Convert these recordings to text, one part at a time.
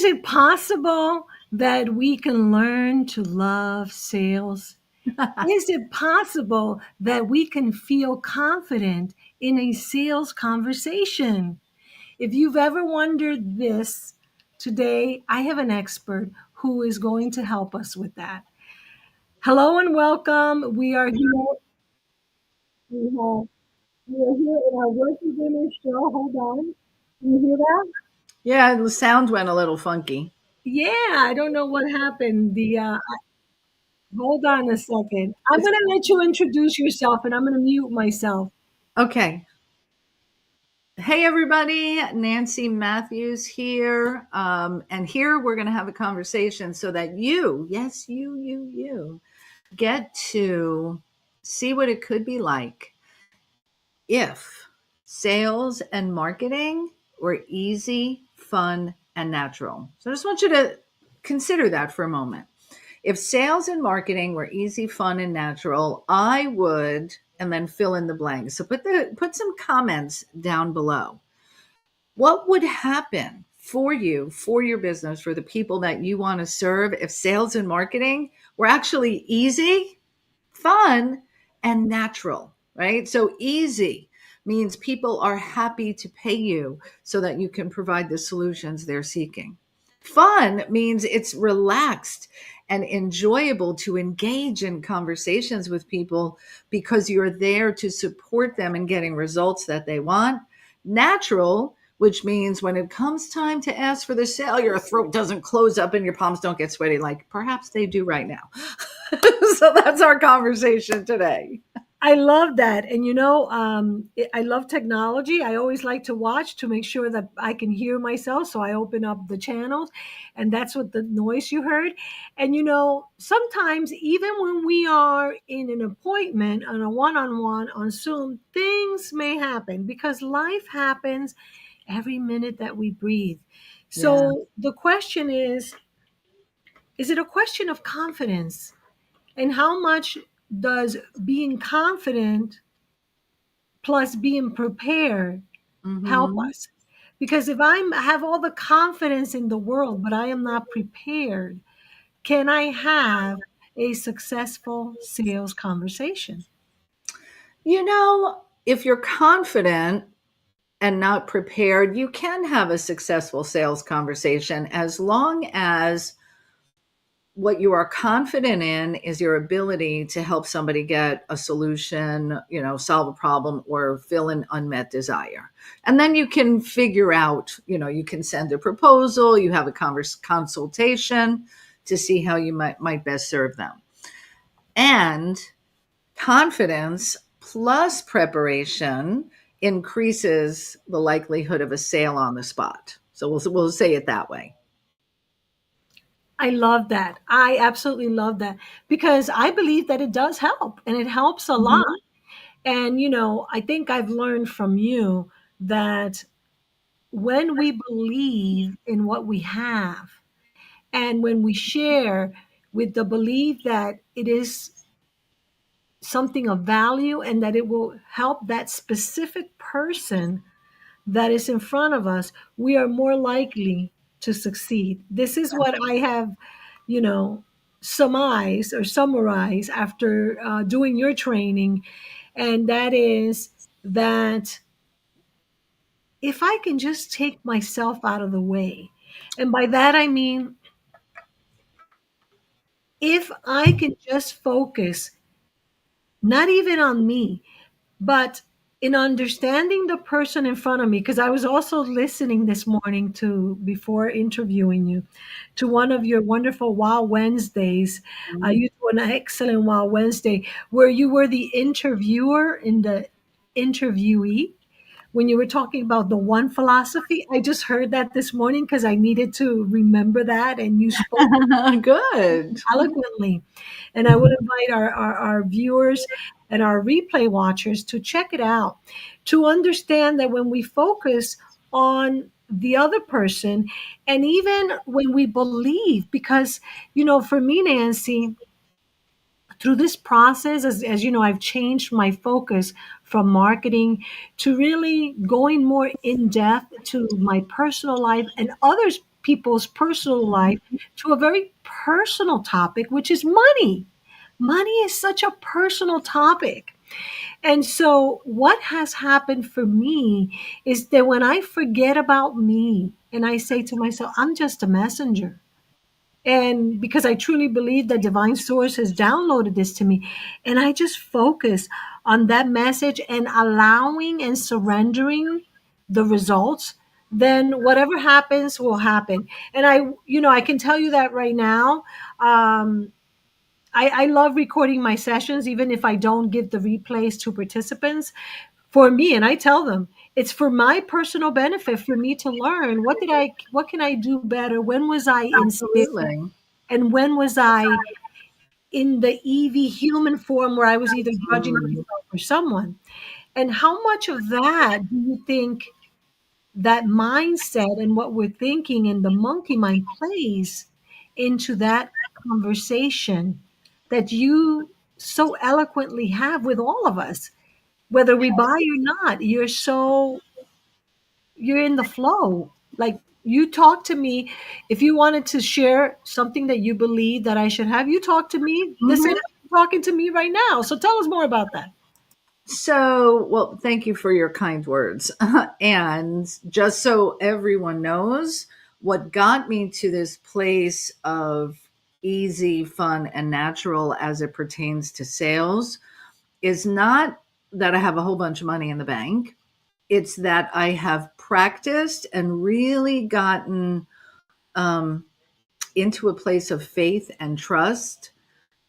Is it possible that we can learn to love sales? Is it possible that we can feel confident in a sales conversation? If you've ever wondered this, today I have an expert who is going to help us with that. Hello and welcome. We are here. We are here in our Working Women show. Hold on. Can you hear that? Yeah, the sound went a little funky. Yeah, I don't know what happened. Hold on a second. I'm It's going to let you introduce yourself and I'm going to mute myself. okay. Hey, everybody. Nancy Mathews here. And here we're going to have a conversation so that you, yes, you, get to see what it could be like if sales and marketing were easy, fun, and natural. So I just want you to consider that for a moment. If sales and marketing were easy, fun, and natural, I would, and then fill in the blanks. So put some comments down below. What would happen for you, for your business, for the people that you want to serve if sales and marketing were actually easy, fun, and natural, right? So easy means people are happy to pay you so that you can provide the solutions they're seeking. Fun means it's relaxed and enjoyable to engage in conversations with people because you're there to support them in getting results that they want. Natural, which means when it comes time to ask for the sale, your throat doesn't close up and your palms don't get sweaty like perhaps they do right now. So that's our conversation today. I love that. And I love technology. I always like to watch to make sure that I can hear myself. So I open up the channels, and that's what the noise you heard. And sometimes even when we are in an appointment on a one on one on Zoom, things may happen because life happens every minute that we breathe. Yeah. So the question is it a question of confidence? And how much does being confident plus being prepared help Mm-hmm. us? Because if have all the confidence in the world, but I am not prepared, can I have a successful sales conversation? If you're confident and not prepared, you can have a successful sales conversation as long as what you are confident in is your ability to help somebody get a solution, solve a problem or fill an unmet desire. And then you can figure out, you can send a proposal, you have a consultation to see how you might best serve them. And confidence plus preparation increases the likelihood of a sale on the spot. So we'll say it that way. I love that. I absolutely love that because I believe that it does help and it helps a lot. Mhm. And, I think I've learned from you that when we believe in what we have and when we share with the belief that it is something of value and that it will help that specific person that is in front of us, we are more likely to succeed. This is what I have, you know, surmised or summarized after doing your training. And that is that if I can just take myself out of the way, and by that I mean, if I can just focus not even on me, but in understanding the person in front of me, because I was also listening this morning to, before interviewing you, to one of your wonderful Wow Wednesdays. You do an excellent Wow Wednesday where you were the interviewer in the interviewee. When you were talking about the one philosophy, I just heard that this morning because I needed to remember that, and you spoke Good. eloquently. And I would invite our viewers and our replay watchers to check it out, to understand that when we focus on the other person, and even when we believe, because, for me, Nancy, through this process, as you know, I've changed my focus from marketing to really going more in depth to my personal life and others' people's personal life to a very personal topic, which is money. Money is such a personal topic. And so, what has happened for me is that when I forget about me and I say to myself, I'm just a messenger. And because I truly believe that divine source has downloaded this to me, and I just focus on that message and allowing and surrendering the results, then whatever happens will happen. And I can tell you that right now. I love recording my sessions, even if I don't give the replays to participants. For me, and I tell them, it's for my personal benefit, for me to learn what can I do better? When was I in spirit? Absolutely. And when was I in the Evie human form where I was either judging Mm. myself or someone? And how much of that do you think that mindset and what we're thinking and the monkey mind plays into that conversation that you so eloquently have with all of us, whether we buy or not? You're in the flow. Like, you talk to me. If you wanted to share something that you believe that I should have, you talk to me the same Mhm. way you're talking to me right now. So tell us more about that. So, well, thank you for your kind words. And just so everyone knows, what got me to this place of easy, fun, and natural as it pertains to sales is not that I have a whole bunch of money in the bank. It's that I have practiced and really gotten um, into a place of faith and trust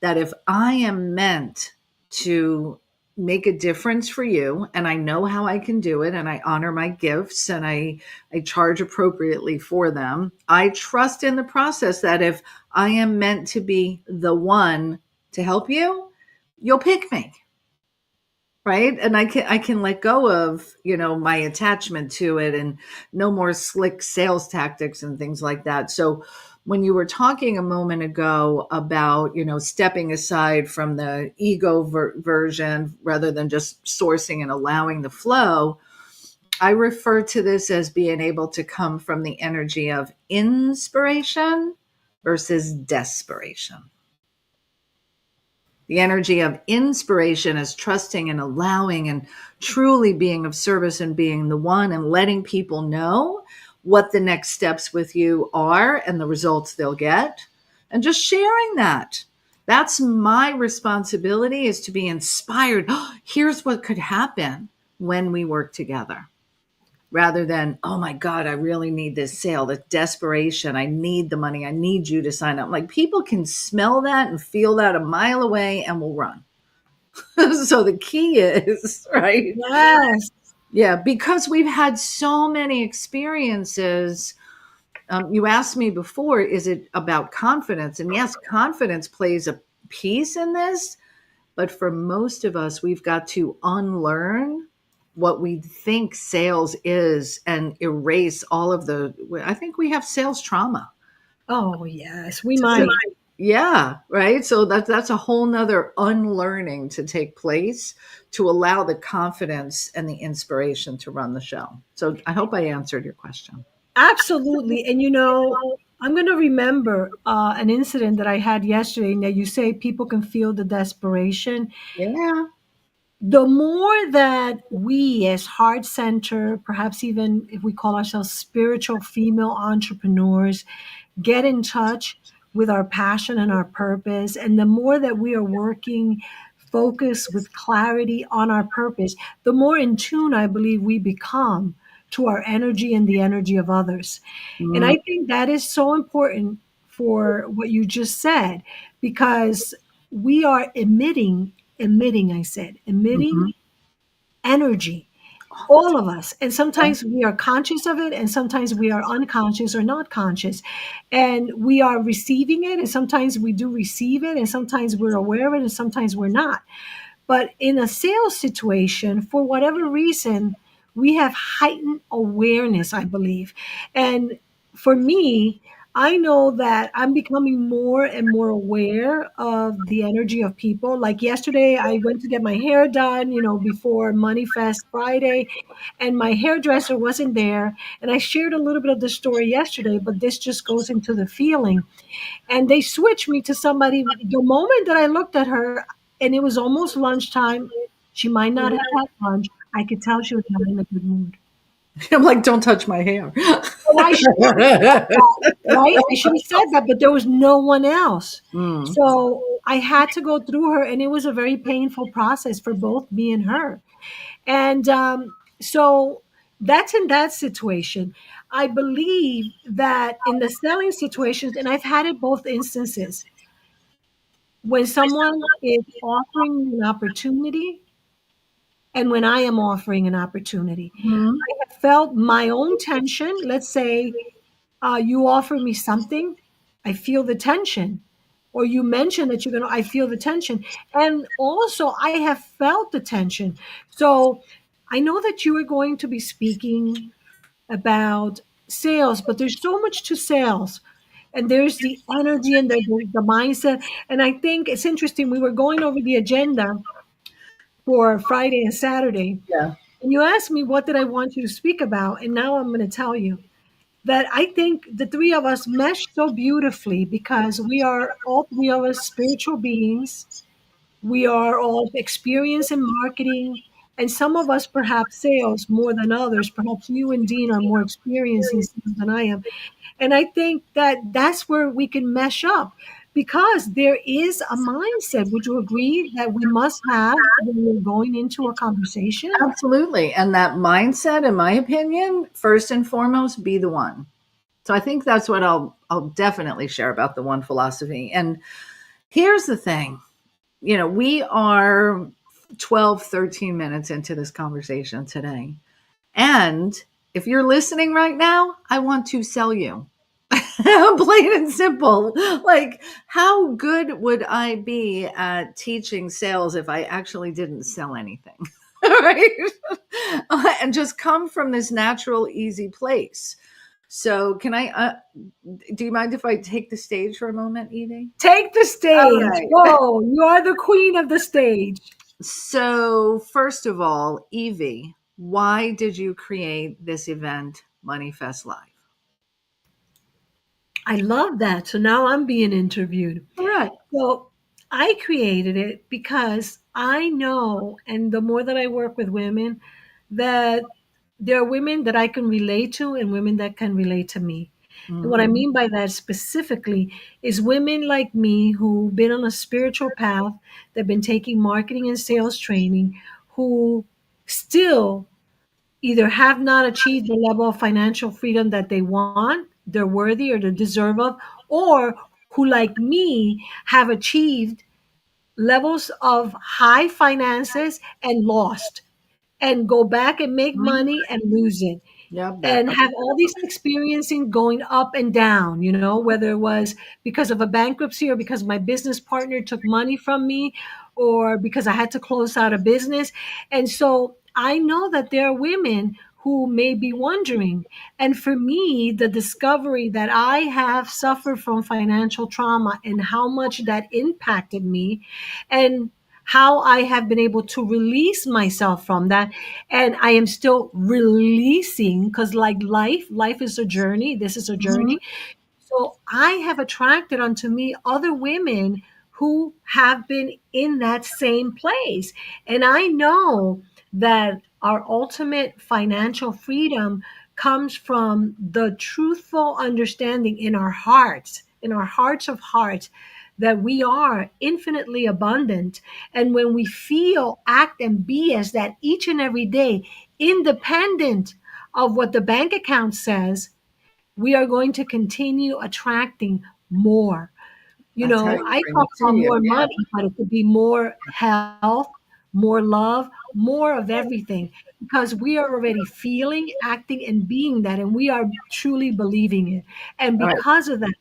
that if I am meant to make a difference for you and I know how I can do it and I honor my gifts and I charge appropriately for them, I trust in the process that if I am meant to be the one to help you, you'll pick me, right? And I can let go of, my attachment to it and no more slick sales tactics and things like that. So when you were talking a moment ago about, stepping aside from the ego version rather than just sourcing and allowing the flow, I refer to this as being able to come from the energy of inspiration versus desperation. The energy of inspiration is trusting and allowing and truly being of service and being the one and letting people know what the next steps with you are and the results they'll get and just sharing that. That's my responsibility, is to be inspired. Oh, here's what could happen when we work together, rather than, oh my God, I really need this sale, the desperation. I need the money. I need you to sign up. Like, people can smell that and feel that a mile away and will run. So the key is, right? Yes. Yeah, because we've had so many experiences. You asked me before, is it about confidence? And yes, confidence plays a piece in this. But for most of us, we've got to unlearn what we think sales is and erase all of I think we have sales trauma. Oh, yes, we So, might. yeah, right. So that's a whole nother unlearning to take place to allow the confidence and the inspiration to run the show. So I hope I answered your question. Absolutely. And I'm going to remember an incident that I had yesterday, and that you say people can feel the desperation. Yeah. The more that we, as heart center, perhaps even if we call ourselves spiritual female entrepreneurs, get in touch with our passion and our purpose, and the more that we are working focus with clarity on our purpose, the more in tune I believe we become to our energy and the energy of others. And Mm-hmm. I think that is so important for what you just said, because we are emitting, I said, emitting energy, All the all of us. And time. sometimes we are conscious of it, and sometimes we are unconscious or not conscious. And we are receiving it, and sometimes we do receive it, and sometimes we're aware of it, and sometimes we're not. But in a sales situation, for whatever reason, we have heightened awareness, I believe. And for me, I know that I'm becoming more and more aware of the energy of people. Like yesterday, I went to get my hair done, before MoneyFest Friday, and my hairdresser wasn't there. And I shared a little bit of the story yesterday, but this just goes into the feeling. And they switched me to somebody. The moment that I looked at her, and it was almost lunchtime, she might not have had lunch. I could tell she was not in a good mood. I'm like, don't touch my hair. And I should have said that, right? I should have said that, but there was no one else. Mm. So I had to go through her, and it was a very painful process for both me and her. And so that's in that situation. I believe that in the selling situations, and I've had it both instances, when someone is offering me an opportunity and when I am offering an opportunity, Mhm. I have felt my own tension. Let's say you offer me something, I feel the tension. Or you mention that you're going to, I feel the tension. And also, I have felt the tension. So I know that you are going to be speaking about sales, but there's so much to sales. And there's the energy and the mindset. And I think it's interesting. We were going over the agenda for Friday and Saturday. Yeah. And you asked me, what did I want you to speak about? And now I'm going to tell you that I think the three of us mesh so beautifully because we are all three of us spiritual beings. We are all experienced in marketing, and some of us perhaps sales more than others. Perhaps you and Dean are more experienced in sales than I am. And I think that that's where we can mesh up because there is a mindset. Would you agree that we must have when we're going into a conversation? Absolutely. And that mindset, in my opinion, first and foremost, be the one. So I think that's what I'll definitely share about the one philosophy. And here's the thing. We are 12, 13 minutes into this conversation today. And if you're listening right now, I want to sell you. Plain and simple. Like, how good would I be at teaching sales if I actually didn't sell anything? Right? And just come from this natural, easy place. So, can I? Do you mind if I take the stage for a moment, Evie? Take the All stage. right. Whoa, you are the queen of the stage. So, first of all, Evie, why did you create this event, MoneyFest Live? I love that. So now I'm being interviewed. All right. So I created it because I know, and the more that I work with women, that there are women that I can relate to and women that can relate to me. And what I Mhm. mean by that specifically is women like me who've been on a spiritual path, that've been taking marketing and sales training, who still either have not achieved the level of financial freedom that they want, they're worthy or they deserve of, or who, like me, have achieved levels of high finances and lost and go back and make Mhm. money and lose it Yeah, that. and have all these experiencing going up and down, whether it was because of a bankruptcy or because my business partner took money from me or because I had to close out a business. And so I know that there are women who may be wondering. And for me, the discovery that I have suffered from financial trauma and how much that impacted me and how I have been able to release myself from that. And I am still releasing because, like life is a journey. This is a Mhm. journey. So I have attracted unto me other women who have been in that same place. And I know that our ultimate financial freedom comes from the truthful understanding in our hearts of hearts, that we are infinitely abundant. And when we feel, act, and be as that each and every day, independent of what the bank account says, we are going to continue attracting more. That's how you I bring talk it to about you. more Yeah. money, but it could be more health, more love, more of everything because we are already feeling, acting, and being that, and we are truly believing it. And All right. because of that,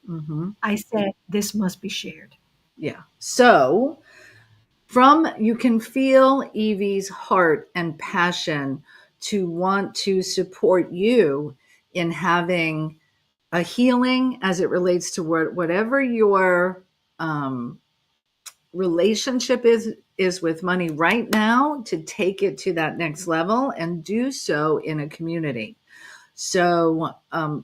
Mhm. I said this must be shared. Yeah. So, from you can feel Evie's heart and passion to want to support you in having a healing as it relates to whatever your um, relationship is with money right now, to take it to that next level and do so in a community. So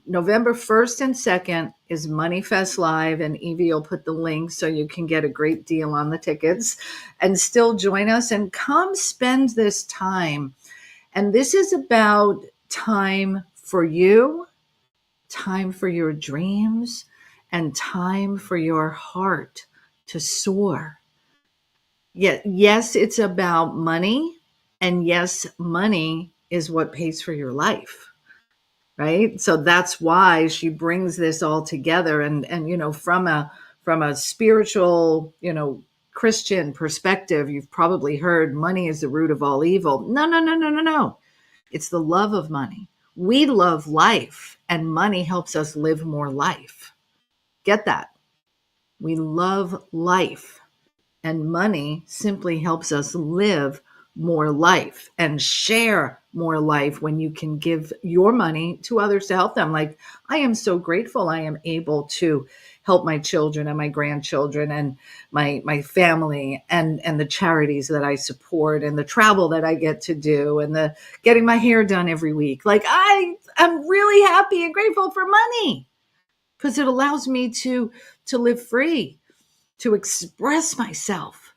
November 1st and 2nd is MoneyFest Live, and Evie will put the link so you can get a great deal on the tickets and still join us and come spend this time. And this is about time for you, time for your dreams, and time for your heart to soar. Yes, it's about money. And yes, money is what pays for your life, right? So that's why she brings this all together. And from a spiritual, Christian perspective, you've probably heard money is the root of all evil. No, no, no, no, no, no. It's the love of money. We love life, and money helps us live more life. Get that? We love life, and money simply helps us live more life and share more life when you can give your money to others to help them. Like, I am so grateful I am able to help my children and my grandchildren and my family, and the charities that I support, and the travel that I get to do, and the getting my hair done every week. Like, I am really happy and grateful for money because it allows me to live free, to express myself.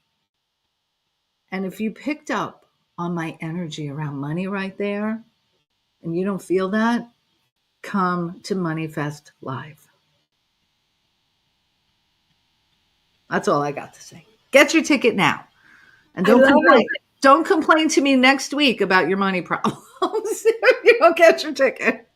And if you picked up on my energy around money right there and you don't feel that, come to MoneyFest Live. That's all I got to say. Get your ticket now. And I love it. don't complain to me next week about your money problems if you don't get your ticket.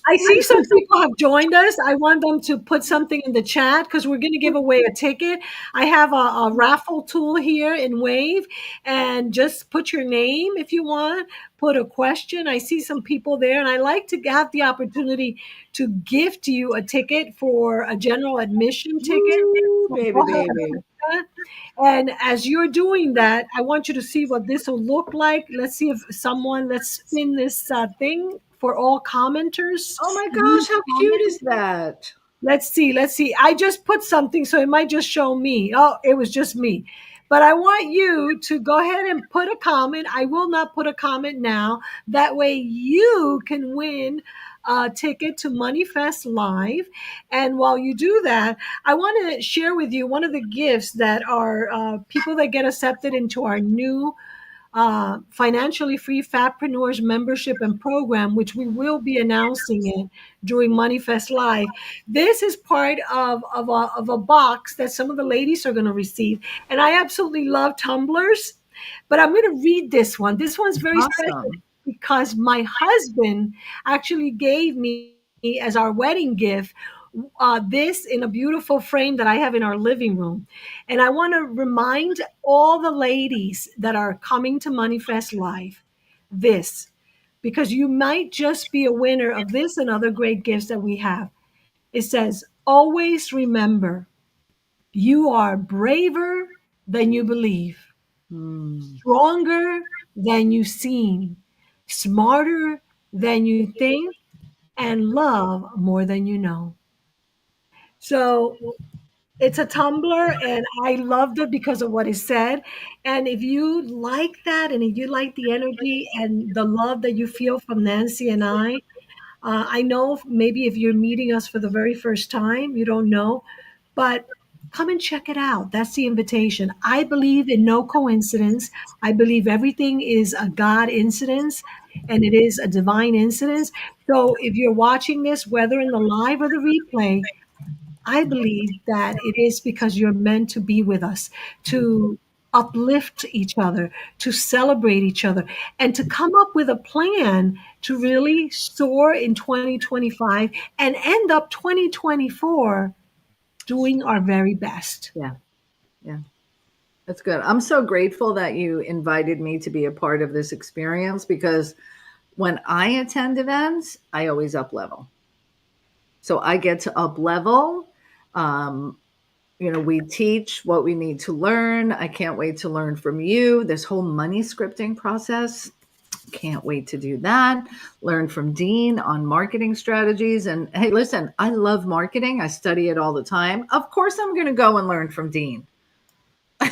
I see some people have joined us. I want them to put something in the chat because we're going to give away a ticket. I have a raffle tool here in Wave, and just put your name if you want, put a question. I see some people there, and I like to have the opportunity to gift you a ticket for a general admission ticket. Ooh, So baby, go ahead and baby. put that. And as you're doing that, I want you to see what this will look like. Let's see if let's spin this thing for all commenters. Oh my Leave gosh, how cute comment. is that? Let's see. Let's see. I just put something, so it might just show me. Oh, it was just me. But I want you to go ahead and put a comment. I will not put a comment now. That way you can win a ticket to MoneyFest Live. And while you do that, I want to share with you one of the gifts that are people that get accepted into our new financially free Fatpreneurs membership and program, which we will be announcing it during MoneyFest Live. This is part of a box that some of the ladies are going to receive. And I absolutely love tumblers, but I'm going to read this one. This one's very special Awesome. because my husband actually gave me as our wedding gift this in a beautiful frame that I have in our living room. And I want to remind all the ladies that are coming to MoneyFest Live this, because you might just be a winner of this and other great gifts that we have. It says, always remember, you are braver than you believe, Hmm. stronger than you seem, smarter than you think, and love more than you know. So it's a Tumblr, and I loved it because of what it said. And if you like that, and if you like the energy and the love that you feel from Nancy and I know maybe if you're meeting us for the very first time, you don't know, but come and check it out. That's the invitation. I believe in no coincidence. I believe everything is a God incidence, and it is a divine incidence. So if you're watching this, whether in the live or the replay, I believe that it is because you're meant to be with us, to uplift each other, to celebrate each other, and to come up with a plan to really soar in 2025 and end up 2024 doing our very best. Yeah, yeah. That's good. I'm so grateful that you invited me to be a part of this experience because when I attend events, I always up level. So I get to up level. Um, we teach what we need to learn. I can't wait to learn from you. This whole money scripting process, Can't wait to do that. Learn from Dean on marketing strategies. And hey, listen, I love marketing. I study it all the time. Of course, I'm going to go and learn from Dean.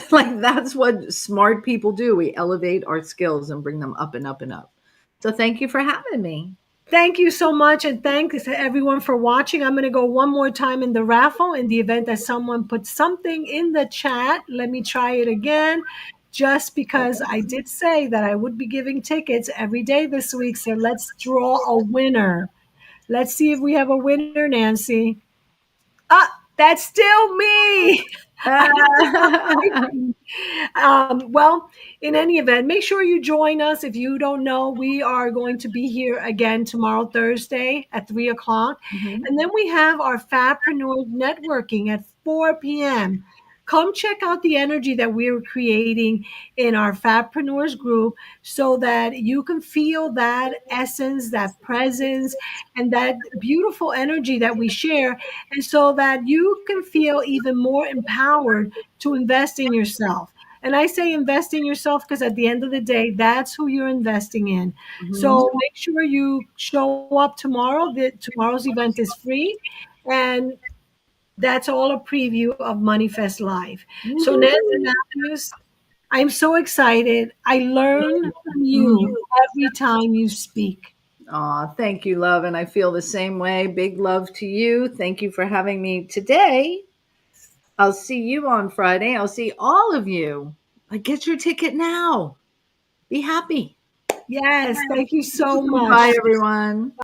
Like, that's what smart people do. We elevate our skills and bring them up and up and up. So thank you for having me. Thank you so much, and thanks to everyone for watching. I'm going to go one more time in the raffle in the event that someone put something in the chat. Let me try it again, just because I did say that I would be giving tickets every day this week. So let's draw a winner. Let's see if we have a winner, Nancy. Ah, that's still me. I have to stop typing. Well, in any event, make sure you join us. If you don't know, we are going to be here again tomorrow, Thursday at 3 o'clock. Mhm. And then we have our Fabpreneur networking at 4 p.m. Come check out the energy that we're creating in our Fabpreneurs group so that you can feel that essence, that presence, and that beautiful energy that we share. And so that you can feel even more empowered to invest in yourself. And I say invest in yourself because at the end of the day, that's who you're investing in. Mhm. So make sure you show up tomorrow. Tomorrow's event is free. And that's all a preview of MoneyFest Live. So Nancy Woohoo. Matthews, I'm so excited. I learn from you every time you speak. Aw, thank you, love. And I feel the same way. Big love to you. Thank you for having me today. I'll see you on Friday. I'll see all of you. Get your ticket now. Be happy. Yes, thank you so Bye, much. everyone.